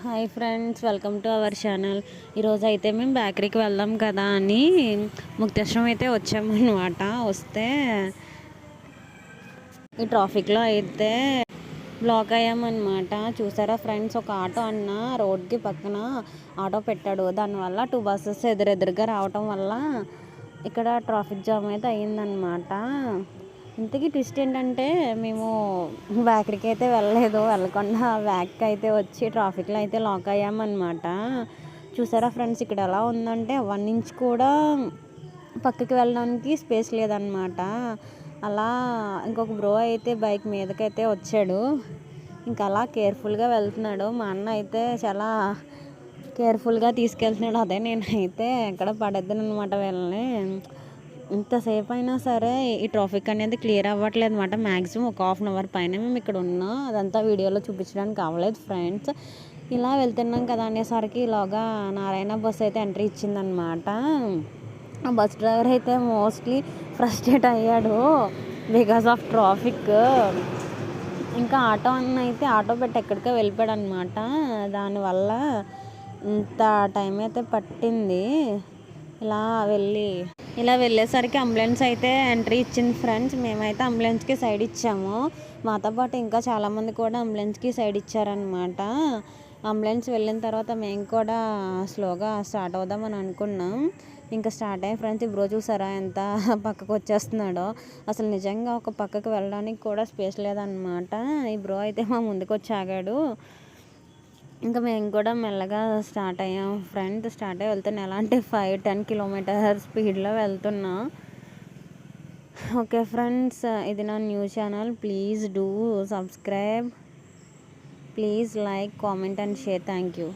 Hi friends, welcome to our channel. ఈరోజు అయితే మేము బేకరీకి వెళ్దాం కదా అని ముక్తేశ్వరం అయితే వచ్చామన్నమాట. వస్తే ఈ ట్రాఫిక్లో అయితే బ్లాక్ అయ్యామన్నమాట. చూసారా ఫ్రెండ్స్, ఒక ఆటో అన్న రోడ్కి పక్కన ఆటో పెట్టాడు. దానివల్ల 2 బస్సెస్ ఎదురెదురుగా రావటం వల్ల ఇక్కడ ట్రాఫిక్ జామ్ అయితే అయ్యిందనమాట. ఇంతకీ ట్విస్ట్ ఏంటంటే, మేము బేకరీకి అయితే వెళ్ళకుండా బ్యాక్ అయితే వచ్చి ట్రాఫిక్లో అయితే లాక్ అయ్యామన్నమాట. చూసారా ఫ్రెండ్స్, ఇక్కడ ఎలా ఉందంటే 1 ఇంచ్ కూడా పక్కకి వెళ్ళడానికి స్పేస్ లేదనమాట. అలా ఇంకొక బ్రో అయితే బైక్ మీదకైతే వచ్చాడు. ఇంకా అలా కేర్ఫుల్గా వెళ్తున్నాడు. మా అన్న అయితే చాలా కేర్ఫుల్గా తీసుకెళ్తున్నాడు. అదే నేనైతే ఎక్కడ పడేద్దాను అనమాట వీళ్ళని. ఇంతసేపు అయినా సరే ఈ ట్రాఫిక్ అనేది క్లియర్ అవ్వట్లేదు అనమాట. మ్యాక్సిమం ఒక హాఫ్ అన్ అవర్ పైన మేము ఇక్కడ ఉన్నాం. అదంతా వీడియోలో చూపించడానికి అవ్వలేదు ఫ్రెండ్స్. ఇలా వెళ్తున్నాం కదా అనేసరికి ఇలాగా నారాయణ బస్ అయితే ఎంట్రీ ఇచ్చిందనమాట. ఆ బస్ డ్రైవర్ అయితే మోస్ట్లీ ఫ్రస్ట్రేట్ అయ్యాడు బికాస్ ఆఫ్ ట్రాఫిక్. ఇంకా ఆటో అన్న అయితే ఆటో పెట్టి ఎక్కడికో వెళ్ళిపోయాడు అనమాట. దానివల్ల ఇంత టైం అయితే పట్టింది. ఇలా వెళ్ళేసరికి అంబులెన్స్ అయితే ఎంట్రీ ఇచ్చింది ఫ్రెండ్స్. మేమైతే అంబులెన్స్కి సైడ్ ఇచ్చాము. మాతో పాటు ఇంకా చాలామంది కూడా అంబులెన్స్కి సైడ్ ఇచ్చారనమాట. అంబులెన్స్ వెళ్ళిన తర్వాత మేము కూడా స్లోగా స్టార్ట్ అవుదామని అనుకున్నాం. ఇంకా స్టార్ట్ అయ్యాం ఫ్రెండ్స్. ఈ బ్రో చూసారా ఎంత పక్కకు వచ్చేస్తున్నాడో. అసలు నిజంగా ఒక పక్కకు వెళ్ళడానికి కూడా స్పేస్ లేదనమాట. ఈ బ్రో అయితే మా ముందుకు వచ్చి ఆగాడు. ఇంకా మేము కూడా మెల్లగా స్టార్ట్ అయ్యాం ఫ్రెండ్స్. స్టార్ట్ అయ్యి వెళ్తున్నా. ఎలా అంటే 5-10 కిలోమీటర్ స్పీడ్లో వెళ్తున్నా. ఓకే ఫ్రెండ్స్, ఇది నా new channel. Please do subscribe, please like, comment and share. Thank you.